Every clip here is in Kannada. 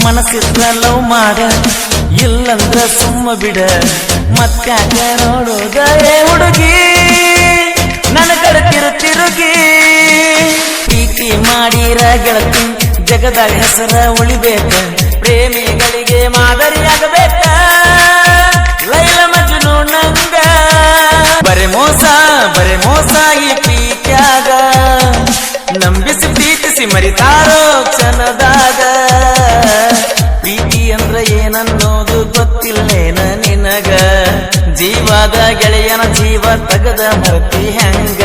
ಮನಸ್ಸಿದ್ರ ಲವ್ ಮಾಡ ಇಲ್ಲಂದ್ರ ಸುಮ್ಮ ಬಿಡ ಮತ್ತ್ಯಾಕ ನೋಡುದ ಏ ಹುಡುಗಿ ನನ್ನ ಕಡೆ ತಿರುಗಿ ಪ್ರೀತಿ ಮಾಡಿರ ಗೆಳತಿ ಜಗದಾಗ ಹೆಸರ ಉಳಿಬೇಕ ಪ್ರೇಮಿಗಳಿಗೆ ಮಾದರಿಯಾಗಬೇಕ ಲೈಲ ಮಜ್ನು ನಂಗ ಬರೆ ಮೋಸ ಈ ಪ್ರೀತ್ಯಾಗ ನಂಬಿಸಿ ಪ್ರೀತಿಸಿ ಮರಿತಾರೋ ಕ್ಷಣದಾಗ ಪ್ರೀತಿ ಅಂದ್ರ ಏನನ್ನೋದು ಗೊತ್ತಿಲ್ಲೇನ ನಿನಗ ಜೀವದ ಗೆಳೆಯನ ಜೀವ ತಗದ ಮರತಿ ಹೆಂಗ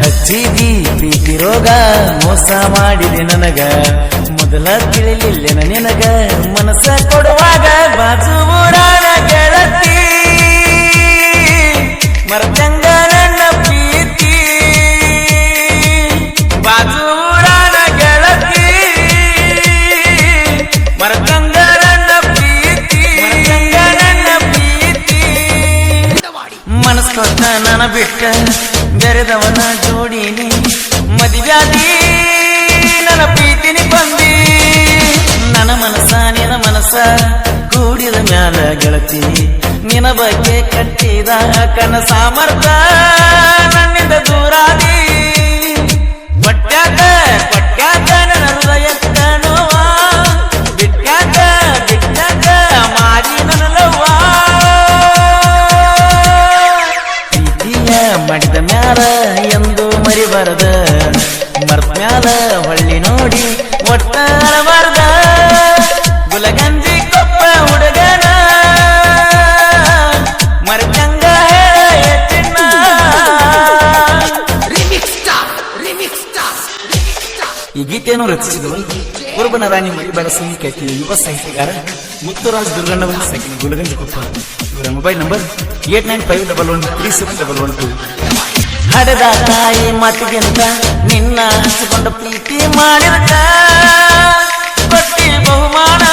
ಹಚ್ಚಿದಿ ಪ್ರೀತಿ ರೋಗ ಮೋಸ ಮಾಡಿದೆ ನನಗ ಮೊದಲ ತಿಳಿಲಿಲ್ಲೆನ ನಿನಗ ಮನಸ್ಸ ಕೊಡುವಾಗ ಬಾಜು ಊರಾನ ಗೆಳತಿ ಮರತಂಗ ನನ್ನ ಪ್ರೀತಿ ಬಾಜು ಊರಾನ ಗೆಳತಿ ಮರತಂಗ ನನ್ನ ಪ್ರೀತಿ ಮನಸ್ ಕೊಟ್ಟ ನನ್ನ ಬಿಟ್ಟ ಬೆರೆದವನ ಜೋಡಿನಿ ಮದಿವ್ಯಾದಿ ನನ್ನ ಪ್ರೀತಿನಿ ಬಂದಿ ನನ್ನ ಮನಸ ಕೂಡಿದ ಮ್ಯಾಲ ಗೆಳತಿ ನಿನ ಬಗ್ಗೆ ಕಟ್ಟಿದ ಕನ ಸಾಮರ್ಥ ನನ್ನಿಂದ ದೂರಾದಿ ಪಟ್ಟ್ಯಾಕ ನನ್ನ ಹೃದಯಕ್ಕ ನೋವ ಬಿಟ್ಟ್ಯಾಕ ಮಾರಿ ನನ್ನ ಲವ್ವ ಪ್ರೀತಿಯ ಮಾಡಿದ ಮ್ಯಾಲ ಎಂದು ಮರಿಬಾರದ ಮರ್ತ ಮ್ಯಾಲ ಹೊಳ್ಳಿ ನೋಡಿ ಒಟ್ಟ ಅಳಬಾರ್ದ ಗುಲಗಂಜಿ ಕೊಪ್ಪ ಹುಡುಗನ ಮರತಂಗ ಚಿನ್ನ ಈ ಗೀತೆಯನ್ನು ರಚಿಸಿದವರು ಕುರುಬನ ರಾಣಿ ಮರಿಬಾರ ಸಂಗೀತಕ್ಕೆ ಯುವ ಸಾಹಿತ್ಯಗಾರ ಮುತ್ತುರಾಜ್ ದುರ್ಗಣ್ಣವರ ಸಂಖ್ಯೆ ಗುಲಗಂಜಿ ಕೊಪ್ಪ ಇವರ ಮೊಬೈಲ್ ನಂಬರ್ 8951137112 ಹಡದ ತಾಯಿ ಮಾತಿಗಿಂತ ನಿನ್ನ ಹಚ್ಚಿಕೊಂಡ ಪ್ರೀತಿ ಮಾಡಿದ ಕೊಟ್ಟಿ ಬಹುಮಾನ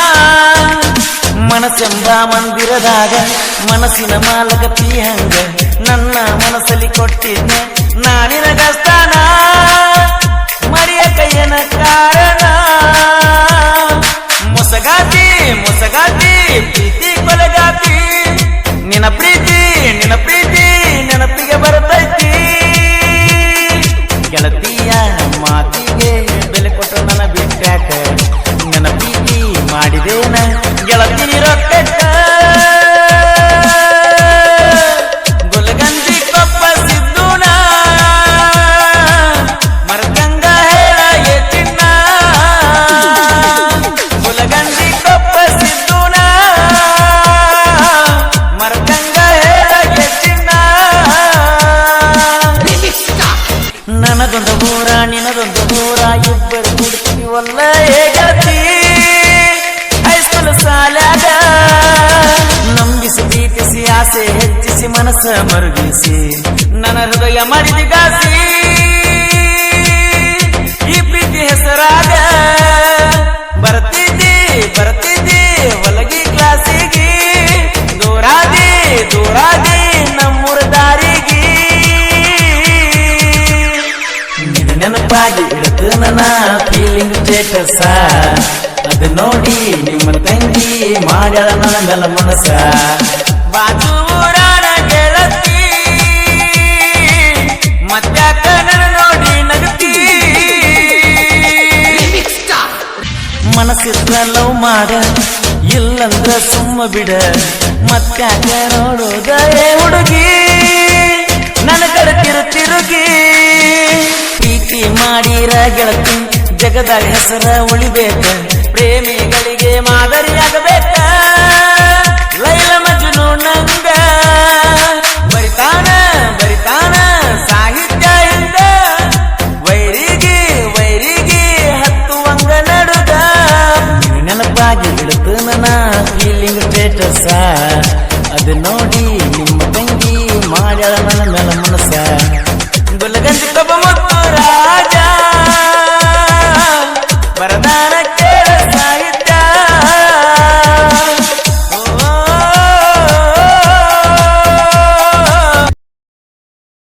ಮನಸ್ಸೆಂಬ ಮಂದಿರದಾಗ ಮನಸ್ಸಿನ ಮಾಲಕತಿ ಹಂಗ ನನ್ನ ಮನಸ್ಸಲ್ಲಿ ಕೊಟ್ಟಿದ್ದೆ ನಾನಿನ ಸ್ಥಾನ ಮರಿಯ ಕೈಯನ ಕಾರಣ ಮೊಸಗಾತಿ ಪ್ರೀತಿ ಕೊಲಗಾತಿ ನಿನ್ನ ಪ್ರೀತಿ ನೆನಪಿಗೆ ಬರ್ತೈತಿ ಗೆಳತಿಯ ಮಾತಿಗೆ ಬೆಲೆ ಕೊಟ್ಟು ನನ್ನ ಬಿಟ್ಟಾಕ ನನ್ನ ಪ್ರೀತಿ ಮಾಡಿದೇನ ಗೆಳತಿ ರೊಕ್ಕಕ್ಕ ಗುಲಗಂಜಿ ಕೊಪ್ಪ ಸಿದ್ದುನ ಮರತಂಗ ಹೇಳಗೆ ಚಿನ್ನ ಗುಲಗಂಜಿ ಕೊಪ್ಪ ಸಿದ್ದುನ ಮರತಂಗ ಹೇಳಗೆ ಚಿನ್ನ ನನದೊಂದು ಊರ ನಿನದೊಂದು ಊರ ಇಬ್ಬರು ಹುಡುಕಿವಲ್ಲ ಹೇಗತಿ ಹೈಸ್ಕೂಲ್ ಸಾಲಾಗ ನಂಬಿಸಿ ಪ್ರೀತಿಸಿ ಆಸೆ ಹೆಚ್ಚಿಸಿ ಮನಸ್ಸ ಮರುಗಿಸಿ ನನ್ನ ಹೃದಯ ಮರಿದಿಗಾಸಿ ಈ ಪ್ರೀತಿ ಹೆಸರಾಗ ಬರ್ತಿದ್ದಿ ಹೊಲಗಿ ಕ್ಲಾಸಿಗೆ ದೂರಾದಿ ನಮ್ಮೂರ ದಾರಿಗೆ ನೆನಪಾಗಿ ಇಡತು ನನ್ನ ಫೀಲಿಂಗ್ ಸ್ಟೇಟಸ್ ಅದು ನೋಡಿ ನಿಮ್ಮ ತಂಗಿ ಮಾಡ್ಯಾಳ ನನ್ನ ಮನಸ್ಸ ಬಾಜು ಊರಾನ ಗೆಳತಿ ಮತ್ತ್ಯಾಕ ನನ್ನ ನೋಡಿ ನಗತಿ ಮನಸ್ಸಿದ್ರ ಲವ್ ಮಾಡ ಇಲ್ಲಂದ್ರ ಸುಮ್ಮ ಬಿಡ ಮತ್ತ್ಯಾಕ ನೋಡುದ ಏ ಹುಡುಗಿ ನನ್ನ ಕಡೆ ತಿರುಗಿ ಪ್ರೀತಿ ಮಾಡಿರ ಗೆಳತಿ ಜಗದಾಗ ಹೆಸರ ಉಳಿಬೇಕ ಪ್ರೇಮಿಗಳಿಗೆ ಮಾದರಿಯಾಗಬೇಕ ಲೈಲ ಮಜ್ನು ನಂಗ ಬರಿತಾನ ಸಾಹಿತ್ಯ ಹಿಂದ ವೈರಿಗೆ ಹತ್ತುವಂಗ ನಡುಗ ನೆನಪಾಗಿ ಇಡುತ್ತ ನನ್ನ ಫೀಲಿಂಗ್ ಸ್ಟೇಟಸ್ ಅದು ನೋಡಿ ನಿಮ್ಮ ತಂಗಿ ಮಾಡ್ಯಾಳ ನನ್ನ ಮೇಲ ಮನಸ್ಸ ಗುಲಗಂಜಿ ಕೊಪ್ಪ